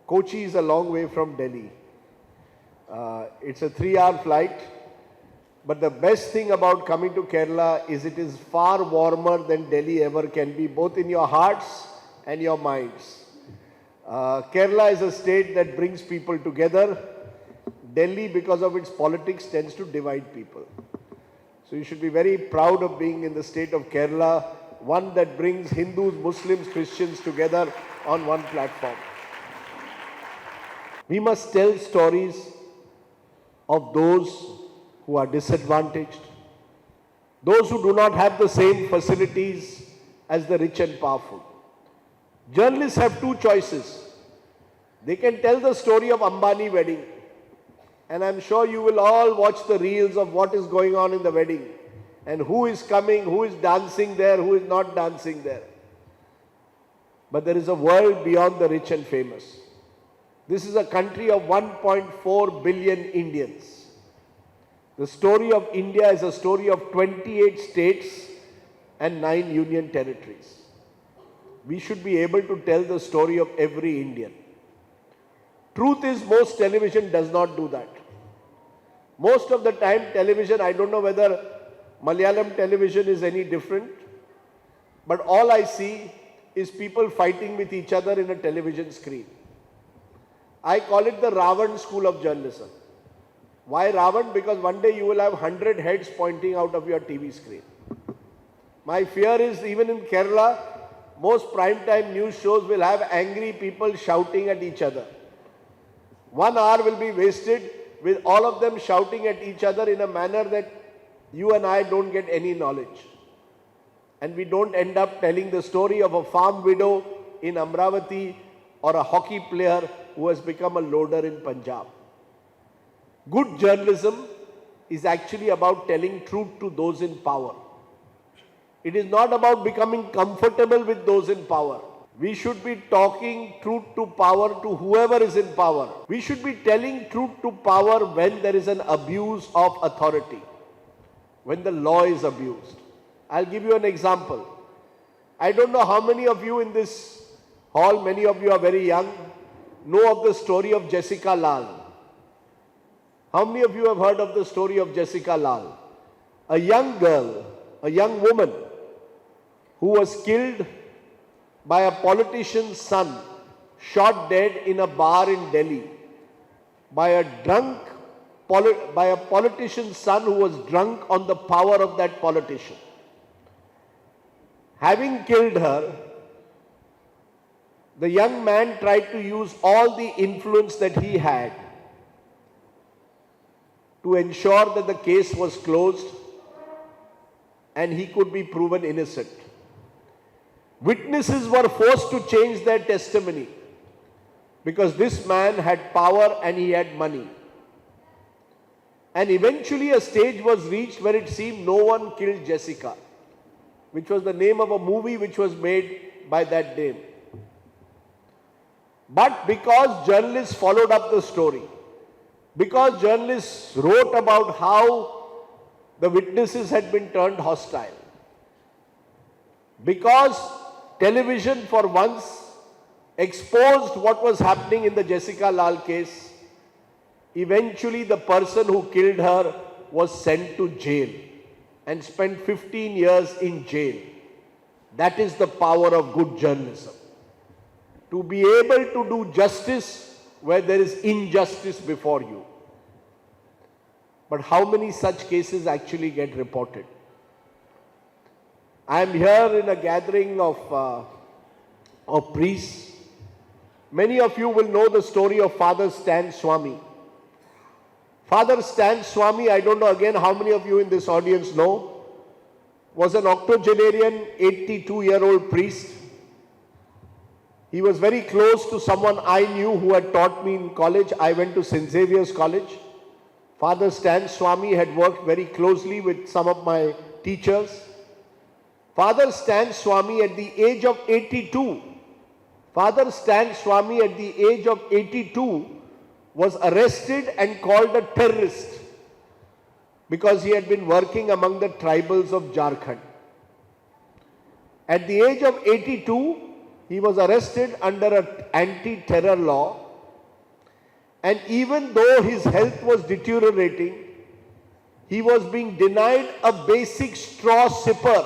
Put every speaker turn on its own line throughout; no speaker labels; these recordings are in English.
Kochi is a long way from Delhi. It's a 3-hour flight. But the best thing about coming to Kerala is it is far warmer than Delhi ever can be, both in your hearts and your minds. Kerala is a state that brings people together. Delhi, because of its politics, tends to divide people. So you should be very proud of being in the state of Kerala, one that brings Hindus, Muslims, Christians together on one platform. We must tell stories of those who are disadvantaged, those who do not have the same facilities as the rich and powerful. Journalists have two choices. They can tell the story of Ambani wedding, and I'm sure you will all watch the reels of what is going on in the wedding and who is coming, who is dancing there, who is not dancing there. But there is a world beyond the rich and famous. This is a country of 1.4 billion Indians. The story of India is a story of 28 states and 9 union territories. We should be able to tell the story of every Indian. Truth is, most television does not do that. Most of the time, television, I don't know whether Malayalam television is any different, but all I see is people fighting with each other in a television screen. I call it the Ravan school of journalism. Why Ravan? Because one day you will have 100 heads pointing out of your TV screen. My fear is, even in Kerala, most primetime news shows will have angry people shouting at each other. 1 hour will be wasted with all of them shouting at each other in a manner that you and I don't get any knowledge. And we don't end up telling the story of a farm widow in Amravati or a hockey player who has become a loader in Punjab. Good journalism is actually about telling truth to those in power. It is not about becoming comfortable with those in power. We should be talking truth to power to whoever is in power. We should be telling truth to power when there is an abuse of authority, when the law is abused. I'll give you an example. I don't know how many of you in this hall, many of you are very young, know of the story of Jessica Lal. How many of you have heard of the story of Jessica Lal? A young girl, a young woman who was killed by a politician's son, shot dead in a bar in Delhi by a politician's son who was drunk on the power of that politician. Having killed her, the young man tried to use all the influence that he had to ensure that the case was closed and he could be proven innocent. Witnesses were forced to change their testimony because this man had power and he had money. And eventually a stage was reached where it seemed no one killed Jessica, which was the name of a movie which was made by that name. But because journalists followed up the story, because journalists wrote about how the witnesses had been turned hostile, because television for once exposed what was happening in the Jessica Lal case, eventually the person who killed her was sent to jail and spent 15 years in jail. That is the power of good journalism. To be able to do justice where there is injustice before you. But how many such cases actually get reported? I am here in a gathering of priests. Many of you will know the story of Father Stan Swami. Father Stan Swami, I don't know again how many of you in this audience know, was an octogenarian, 82-year-old priest. He was very close to someone I knew who had taught me in college. I went to St. Xavier's College. Father Stan Swami had worked very closely with some of my teachers. Father Stan Swami at the age of 82, Father Stan Swami at the age of 82 was arrested and called a terrorist because he had been working among the tribals of Jharkhand. At the age of 82, he was arrested under an anti-terror law And even though his health was deteriorating, he was being denied a basic straw sipper.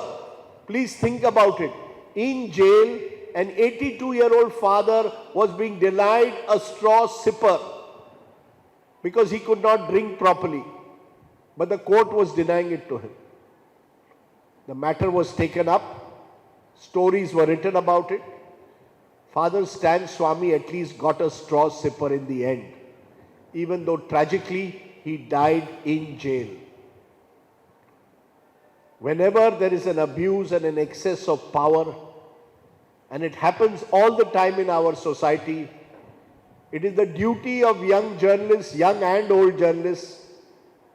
Please think about it. In jail, an 82-year-old father was being denied a straw sipper because he could not drink properly. But the court was denying it to him. The matter was taken up. Stories were written about it. Father Stan Swami at least got a straw sipper in the end, even though tragically he died in jail. Whenever there is an abuse and an excess of power, and it happens all the time in our society, it is the duty of young journalists, young and old journalists,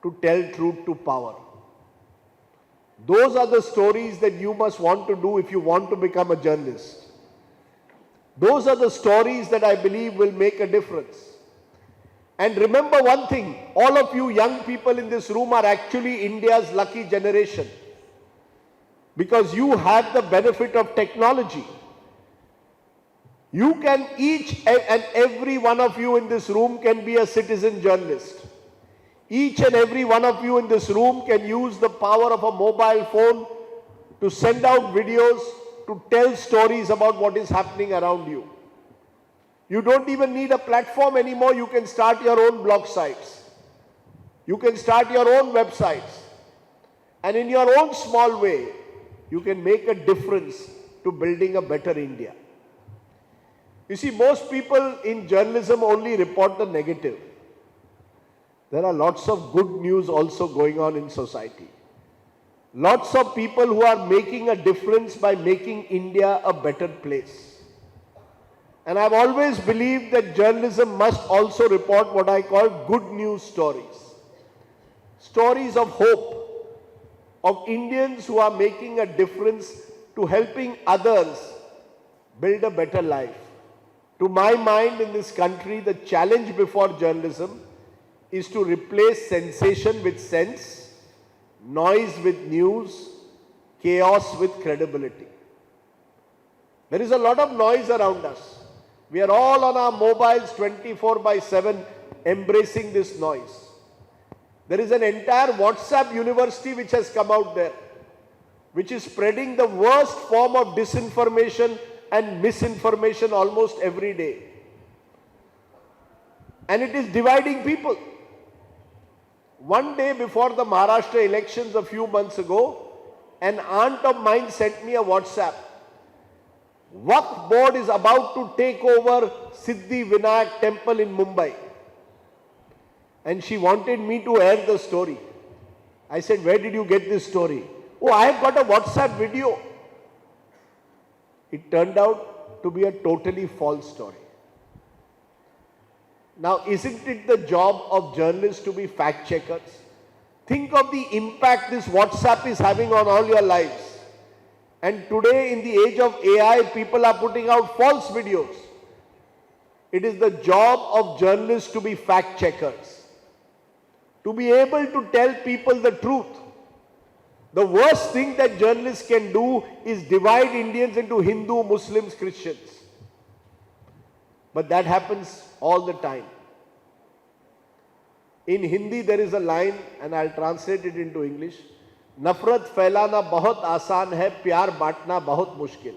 to tell truth to power. Those are the stories that you must want to do if you want to become a journalist. Those are the stories that I believe will make a difference. And remember one thing, all of you young people in this room are actually India's lucky generation, because you have the benefit of technology. You can, each and every one of you in this room can be a citizen journalist. Each and every one of you in this room can use the power of a mobile phone to send out videos, to tell stories about what is happening around you. You don't even need a platform anymore. You can start your own blog sites. You can start your own websites. And in your own small way, you can make a difference to building a better India. You see, most people in journalism only report the negative. There are lots of good news also going on in society. Lots of people who are making a difference by making India a better place. And I've always believed that journalism must also report what I call good news stories. Stories of hope, of Indians who are making a difference to helping others build a better life. To my mind, in this country, the challenge before journalism is to replace sensation with sense, noise with news, chaos with credibility. There is a lot of noise around us. We are all on our mobiles 24/7 embracing this noise. There is an entire WhatsApp university which has come out there, which is spreading the worst form of disinformation and misinformation almost every day. And it is dividing people. One day before the Maharashtra elections a few months ago, an aunt of mine sent me a WhatsApp. Waqf board is about to take over Siddhi Vinayak temple in Mumbai. And she wanted me to air the story. I said, where did you get this story? Oh, I have got a WhatsApp video. It turned out to be a totally false story. Now, isn't it the job of journalists to be fact checkers? Think of the impact this WhatsApp is having on all your lives. And today, in the age of AI, people are putting out false videos. It is the job of journalists to be fact checkers, to be able to tell people the truth. The worst thing that journalists can do is divide Indians into Hindu, Muslims, Christians. But that happens all the time. In Hindi, there is a line, and I'll translate it into English. Nafrat फैलाना बहुत आसान है, प्यार बांटना बहुत मुश्किल.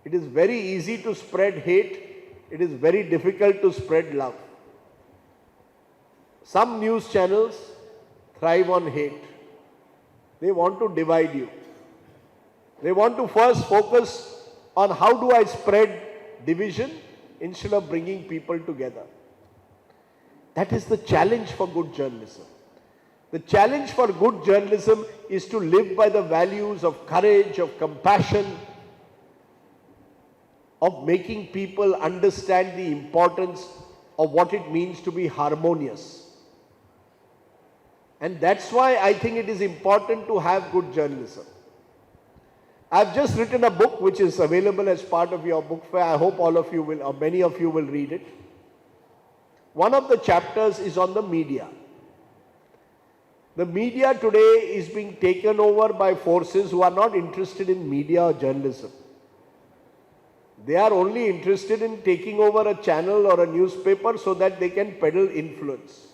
It is very easy to spread hate. It is very difficult to spread love. Some news channels thrive on hate. They want to divide you. They want to first focus on how do I spread division instead of bringing people together. That is the challenge for good journalism. The challenge for good journalism is to live by the values of courage, of compassion, of making people understand the importance of what it means to be harmonious. And that's why I think it is important to have good journalism. I've just written a book which is available as part of your book fair. I hope all of you will, or many of you will read it. One of the chapters is on the media. The media today is being taken over by forces who are not interested in media or journalism. They are only interested in taking over a channel or a newspaper so that they can peddle influence,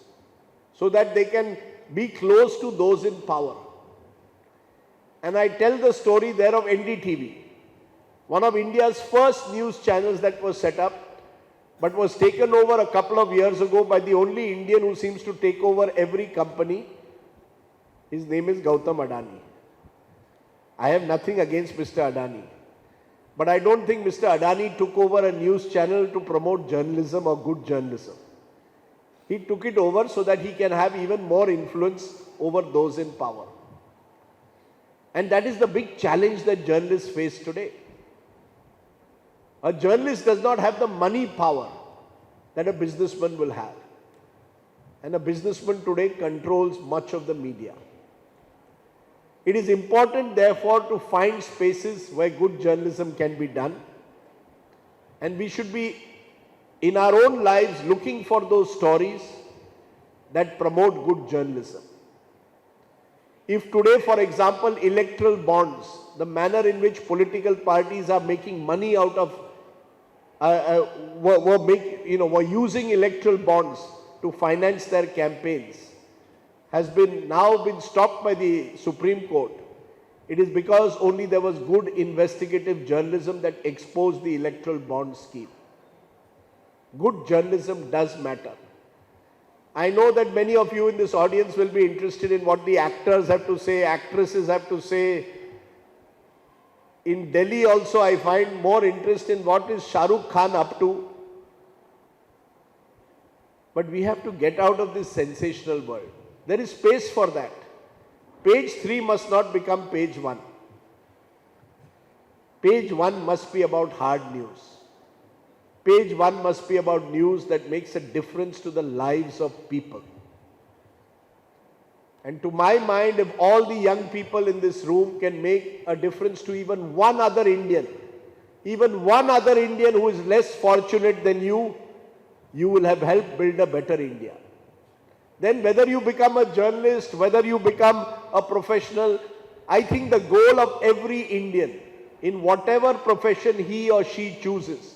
so that they can be close to those in power. And I tell the story there of NDTV, one of India's first news channels that was set up, but was taken over a couple of years ago by the only Indian who seems to take over every company. His name is Gautam Adani. I have nothing against Mr. Adani, but I don't think Mr. Adani took over a news channel to promote journalism or good journalism. He took it over so that he can have even more influence over those in power. And that is the big challenge that journalists face today. A journalist does not have the money power that a businessman will have. And a businessman today controls much of the media. It is important, therefore, to find spaces where good journalism can be done. And we should be, in our own lives, looking for those stories that promote good journalism. If today, for example, electoral bonds, the manner in which political parties are making money out of, were using electoral bonds to finance their campaigns, has now been stopped by the Supreme Court. It is because only there was good investigative journalism that exposed the electoral bond scheme. Good journalism does matter. I know that many of you in this audience will be interested in what the actors have to say, actresses have to say. In Delhi also I find more interest in what is Shah Rukh Khan up to. But we have to get out of this sensational world. There is space for that. Page 3 must not become page 1. Page 1 must be about hard news. Page 1 must be about news that makes a difference to the lives of people. And to my mind, if all the young people in this room can make a difference to even one other Indian who is less fortunate than you, you will have helped build a better India. Then whether you become a journalist, whether you become a professional, I think the goal of every Indian, in whatever profession he or she chooses,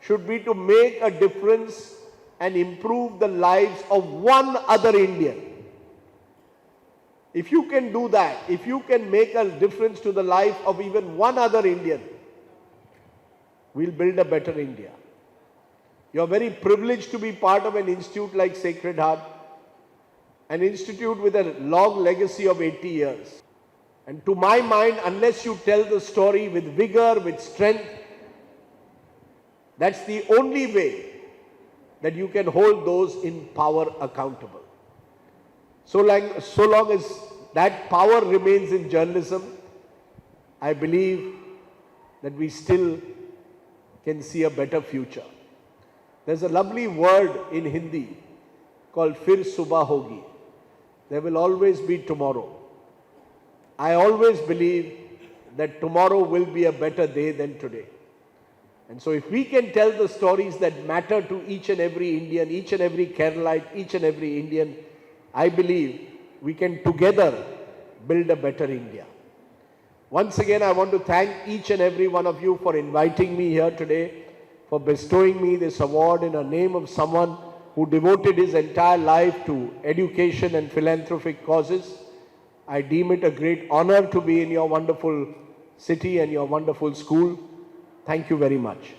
should be to make a difference and improve the lives of one other Indian. If you can do that, if you can make a difference to the life of even one other Indian, we'll build a better India. You're very privileged to be part of an institute like Sacred Heart, an institute with a long legacy of 80 years. And to my mind, unless you tell the story with vigor, with strength, that's the only way that you can hold those in power accountable. So long as that power remains in journalism, I believe that we still can see a better future. There's a lovely word in Hindi called Fir Subah Hogi. There will always be tomorrow. I always believe that tomorrow will be a better day than today. And so if we can tell the stories that matter to each and every Indian, each and every Keralite, each and every Indian, I believe we can together build a better India. Once again, I want to thank each and every one of you for inviting me here today, for bestowing me this award in the name of someone who devoted his entire life to education and philanthropic causes. I deem it a great honor to be in your wonderful city and your wonderful school. Thank you very much.